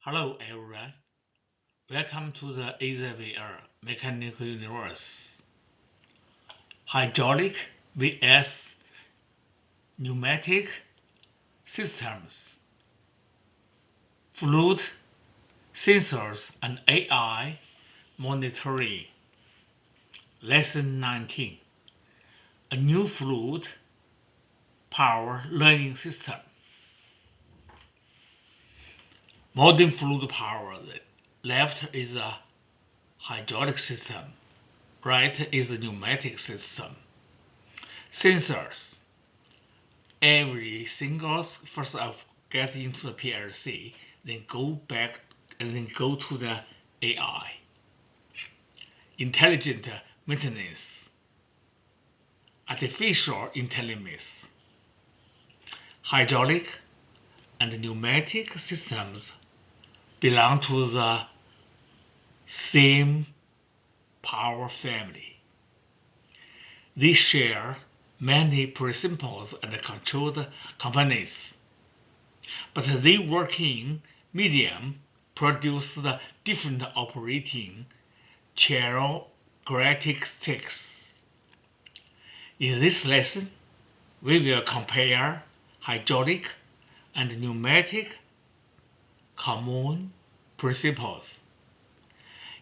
Hello everyone, welcome to the behaviour mechanical universe. Hydraulic vs pneumatic systems, fluid sensors and AI monitoring. Lesson 19. A new fluid power learning system. Modern fluid power, left is a hydraulic system, right is a pneumatic system. Sensors. Every single first get into the PLC, then go back and then go to the AI. Intelligent maintenance. Artificial intelligence. Hydraulic and pneumatic systems belong to the same power family. They share many principles and controlled components, but they working medium produce the different operating characteristics. In this lesson, we will compare hydraulic and pneumatic common principles,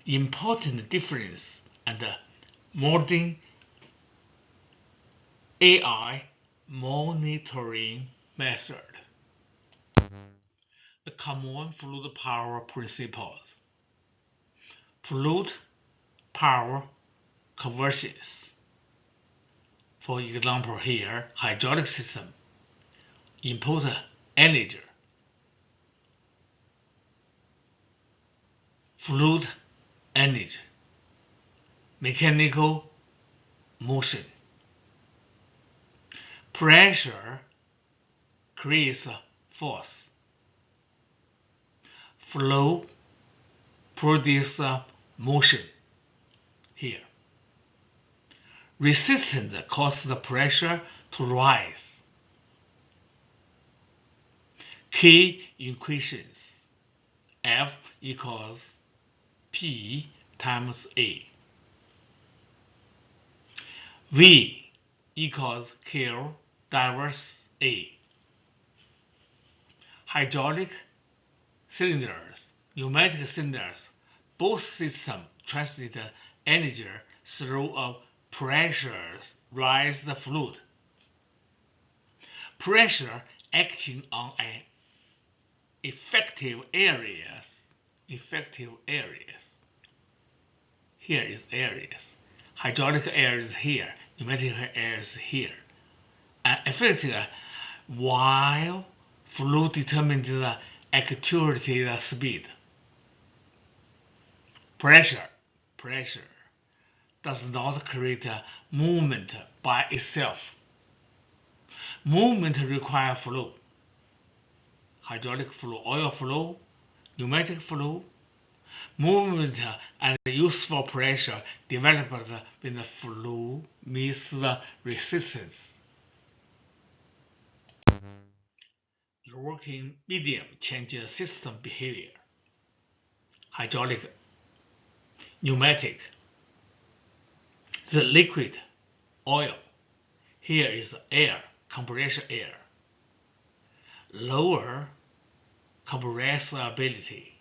important difference, and modern AI monitoring method. The common fluid power principles. Fluid power conversions. For example here, hydraulic system. Input energy. Fluid energy. Mechanical motion. Pressure creates force. Flow produces motion here. Resistance causes the pressure to rise. Key equations. F equals P times A. V equals Q times A. Hydraulic cylinders, pneumatic cylinders, both systems transmit energy through a pressure rise the fluid. Pressure acting on effective areas. Here is areas. Hydraulic air is here, pneumatic air is here. And effective while flow determines the actuator speed. Pressure does not create a movement by itself. Movement requires flow. Hydraulic flow, oil flow, pneumatic flow. Movement and useful pressure developed when the flow meets the resistance. The working medium changes system behavior. Hydraulic, pneumatic. The liquid, oil. Here is air, compression air. Lower compressibility.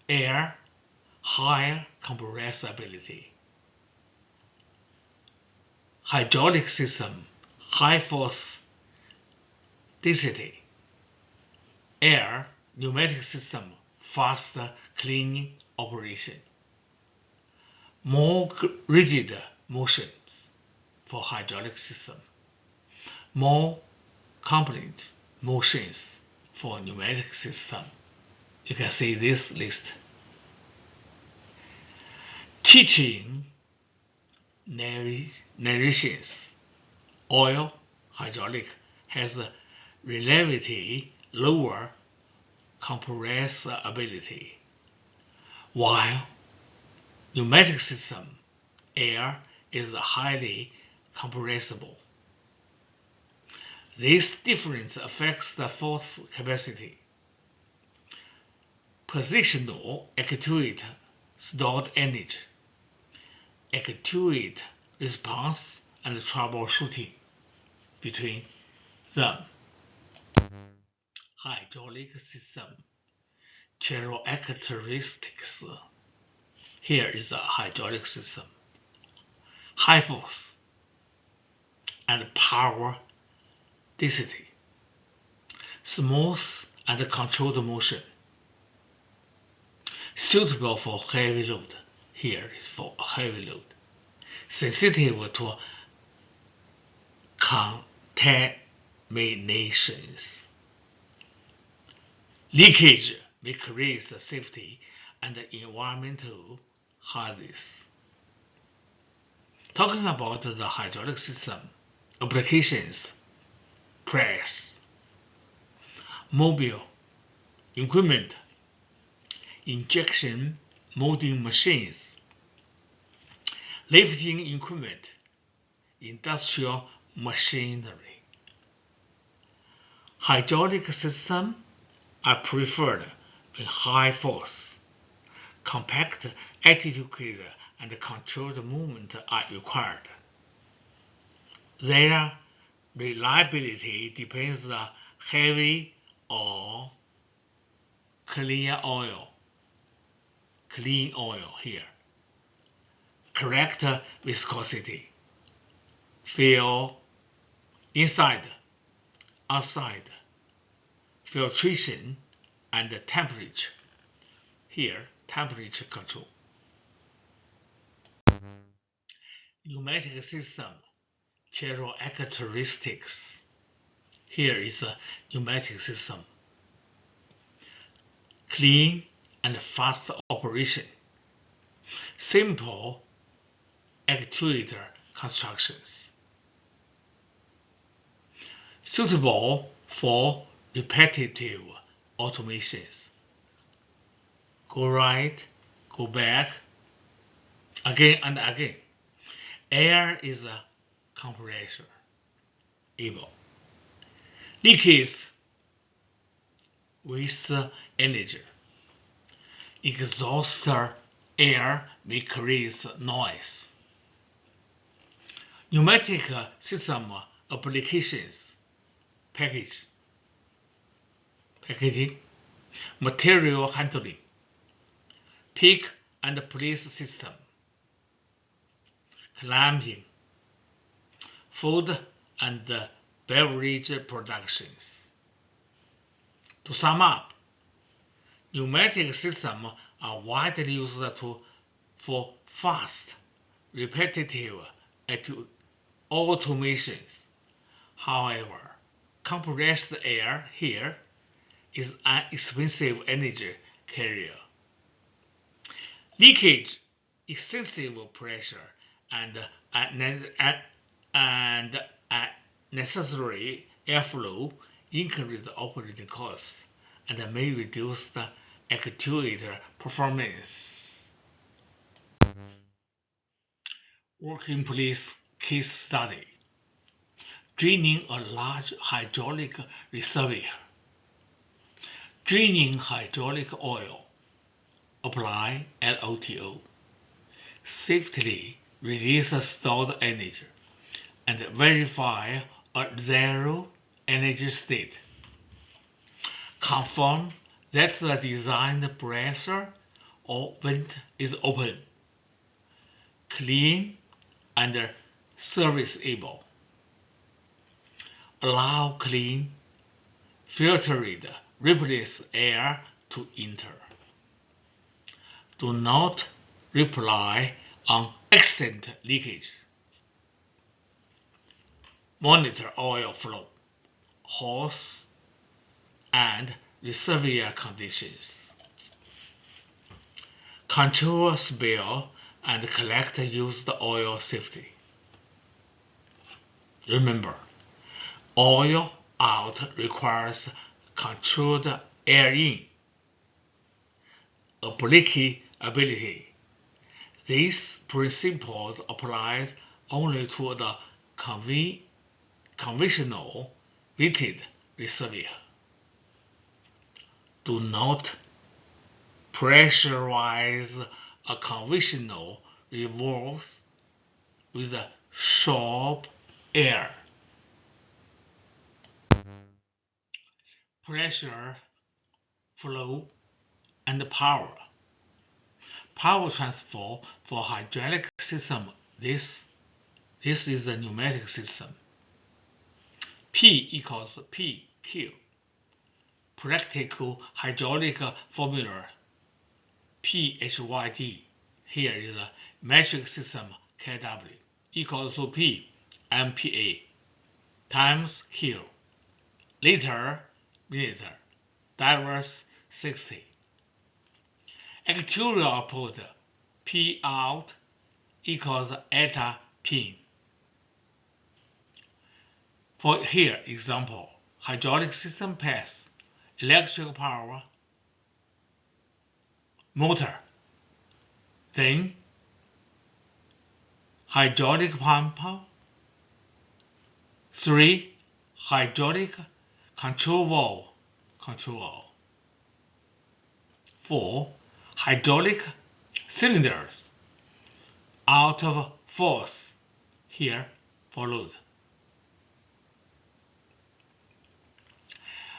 Air, higher compressibility. Hydraulic system, high force density. Air, pneumatic system, fast cleaning operation. More rigid motion for hydraulic system. More component motions for pneumatic system. You can see this list. Teaching narrations. Oil, hydraulic, has relatively lower compressibility, while pneumatic system, air is highly compressible. This difference affects the force capacity. Positional actuator stored energy, actuate response and troubleshooting between them. Hydraulic system characteristics. Here is a hydraulic system. High force and power density. Smooth and controlled motion. Suitable for heavy load. Here is for a heavy load. Sensitive to contaminations. Leakage may create safety and environmental hazards. Talking about the hydraulic system, applications, press, mobile equipment, injection molding machines, lifting equipment, industrial machinery. Hydraulic systems are preferred when high force, compact attitude and controlled movement are required. Their reliability depends on heavy or clean oil here. Correct viscosity, feel inside, outside, filtration, and temperature. Here, temperature control. Pneumatic system characteristics. Here is a pneumatic system. Clean and fast operation. Simple actuator constructions. Suitable for repetitive automations. Go right, go back, again and again. Air is a compressor able. Leakage with energy. Exhaust air may create noise. Pneumatic system applications. Packaging, material handling, pick and place system, clamping, food and beverage productions. To sum up, pneumatic systems are widely used for fast, repetitive automations. However, compressed air here is an expensive energy carrier. Leakage, excessive pressure, and unnecessary airflow increase the operating costs and may reduce the actuator performance. Working place case study. Draining a large hydraulic reservoir. Draining hydraulic oil. Apply LOTO. Safely release stored energy and verify a zero energy state. Confirm that the designed pressure or vent is open, clean, and serviceable. Allow clean, filtered, replace air to enter. Do not rely on accident leakage. Monitor oil flow, hose, and reservoir conditions. Control spill and collect used oil safely. Remember, oil out requires controlled air in. Applicability. These principles apply only to the conventional weighted reservoir. Do not pressurize a conventional reservoir with a sharp air. Pressure, flow, and power. Power transfer for hydraulic system. This is the pneumatic system. P equals PQ. Practical hydraulic formula PHYD. Here is a metric system KW equals to P MPa times Q. Liter, milliliter, diverse 60. Actual output P out equals eta pin. For here example, hydraulic system pass, electrical power, motor, then hydraulic pump, 3 hydraulic control valve, 4 hydraulic cylinders out of force here for load.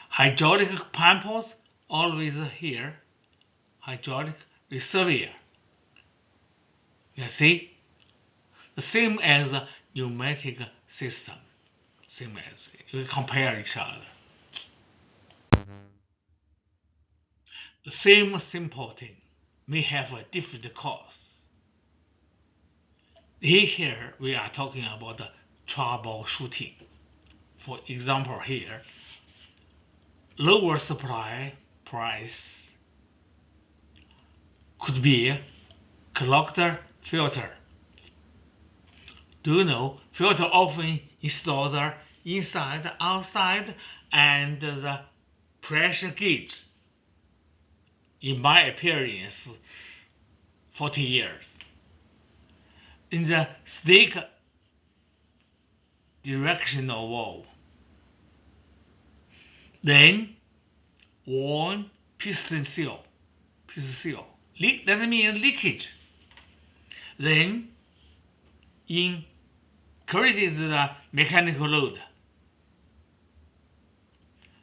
Hydraulic pumps always here, hydraulic reservoir. You see, the same as a pneumatic system. Same as you compare each other. The same simple thing may have a different cause. Here we are talking about the troubleshooting. For example here, lower supply price could be clogged filter. Do you know filter often installed inside, outside, and the pressure gauge? In my experience, 40 years. In the stick directional valve. Then one piston seal. That means leakage. Then increases the mechanical load.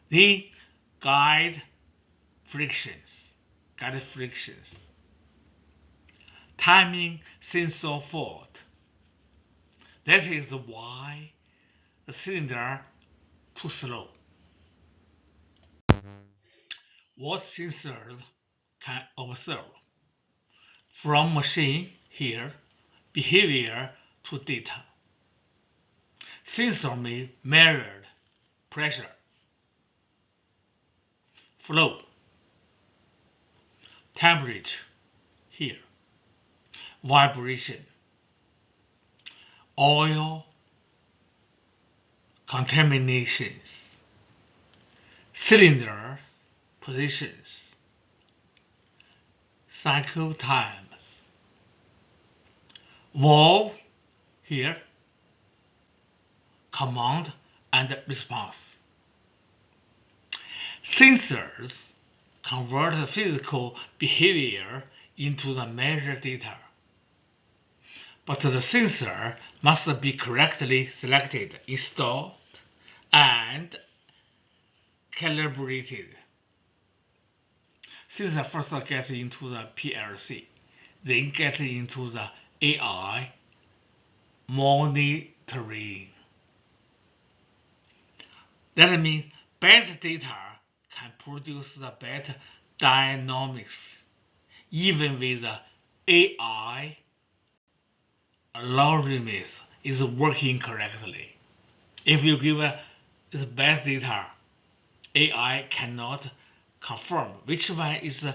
The guide frictions. Timing sensor fault. That is why the cylinder too slow. What sensors can observe? From machine here, behavior to data. Sensor may measure pressure, flow, temperature here, vibration, oil contaminations, cylinder positions, cycle times, valve here, command and response. Sensors convert the physical behavior into the measured data. But the sensor must be correctly selected, installed, and calibrated. Sensor first gets into the PLC, then get into the AI monitoring. That means better data can produce the better dynamics, even with the AI algorithm is working correctly. If you give the bad data, AI cannot confirm which one is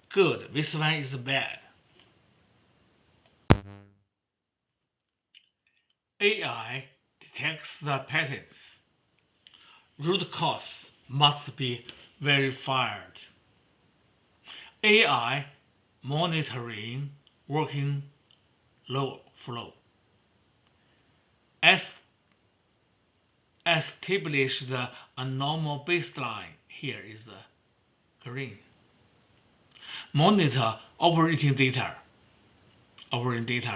good, which one is bad. AI detects the patterns. Root cause must be verified. AI monitoring working load flow. Establish a normal baseline. Here is the green. Monitor operating data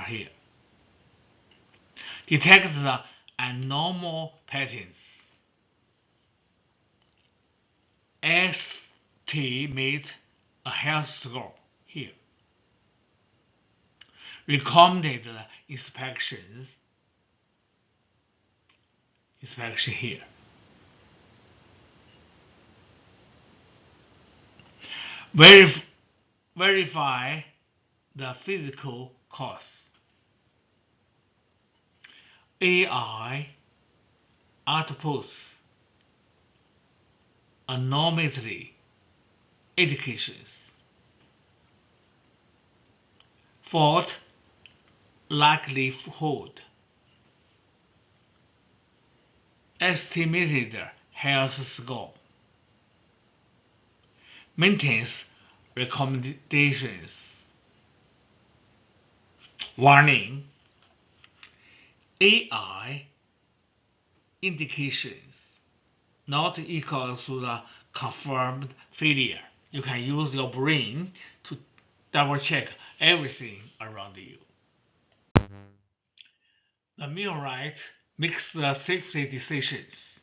here. Detect the abnormal patterns. Estimate a health score here. Recommended inspection here. Verify the physical cause. AI outputs anomaly indications. Fault likelihood. Estimated health score. Maintenance recommendations. Warning: AI indications not equal to the confirmed failure. You can use your brain to double check everything around you. The Millwright makes the safety decisions.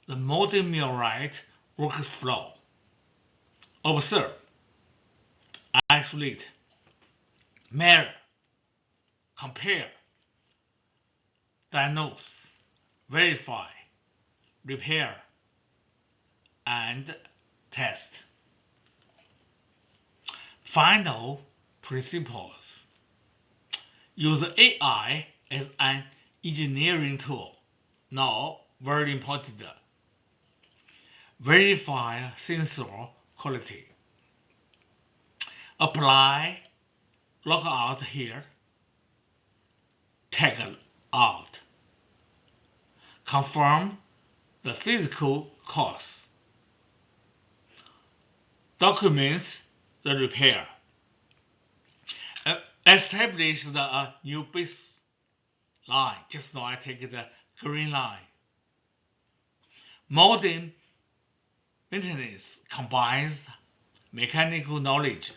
The modern Millwright workflow. Observe, isolate, measure, compare, diagnose, verify, repair, and test. Final principles. Use AI as an engineering tool. Now, very important. Verify sensor quality. Apply logout here. Tag out. Confirm the physical cause. Documents the repair. Establish the new baseline. Just now I take the green line. Modern maintenance combines mechanical knowledge,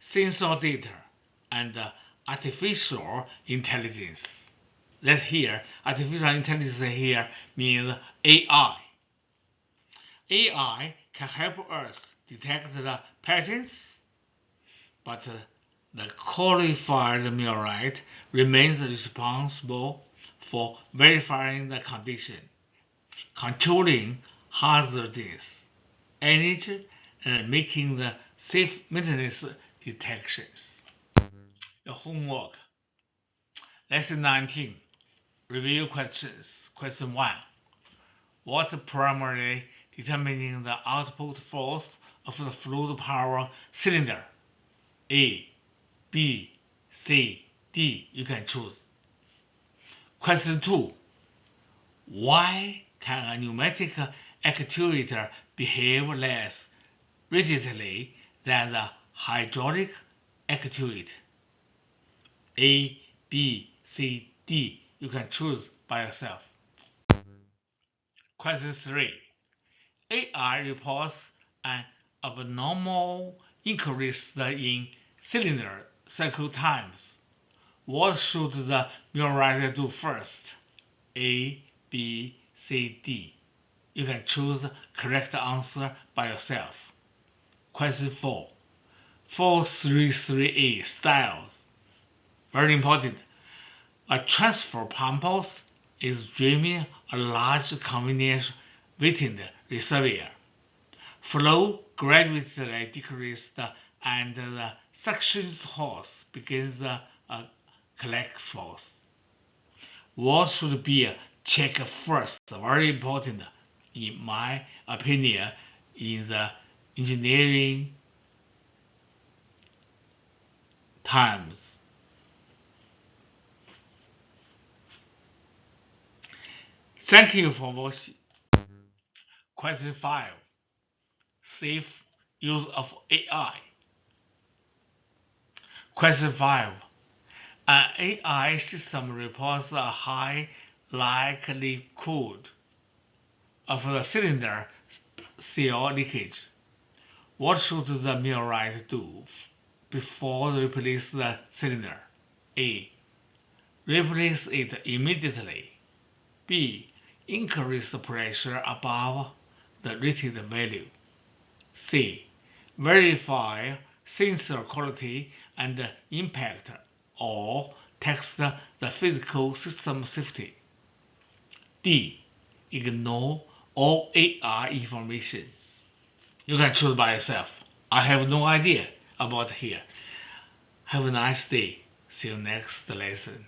sensor data, and artificial intelligence. That here, artificial intelligence here means AI. AI can help us detect the patterns, but the qualified Millwright remains responsible for verifying the condition, controlling hazardous energy, and making the safe maintenance detections. The homework. Lesson 19. Review questions. Question 1. What primarily determining the output force of the fluid power cylinder? A, B, C, D. You can choose. Question 2. Why can a pneumatic actuator behave less rigidly than the hydraulic actuator? A, B, C, D. You can choose by yourself. Question 3. AI reports an abnormal increase in cylinder cycle times. What should the Millwright do first? A, B, C, D. You can choose the correct answer by yourself. Question 4. 433A styles. Very important. A transfer pump is driving a large convenience weighted reservoir. Flow gradually decreases and the suction hose begins a collect force. What should be checked first? Very important, in my opinion, in the engineering times. Thank you for watching. Question 5. Safe use of AI. Question 5. An AI system reports a high likelihood of the cylinder seal leakage. What should the Millwright do before replace the cylinder? A. Replace it immediately. B. Increase the pressure above the rated value. C. Verify sensor quality and impact, or test the physical system safety. D. Ignore all AR information. You can choose by yourself. I have no idea about here. Have a nice day. See you next lesson.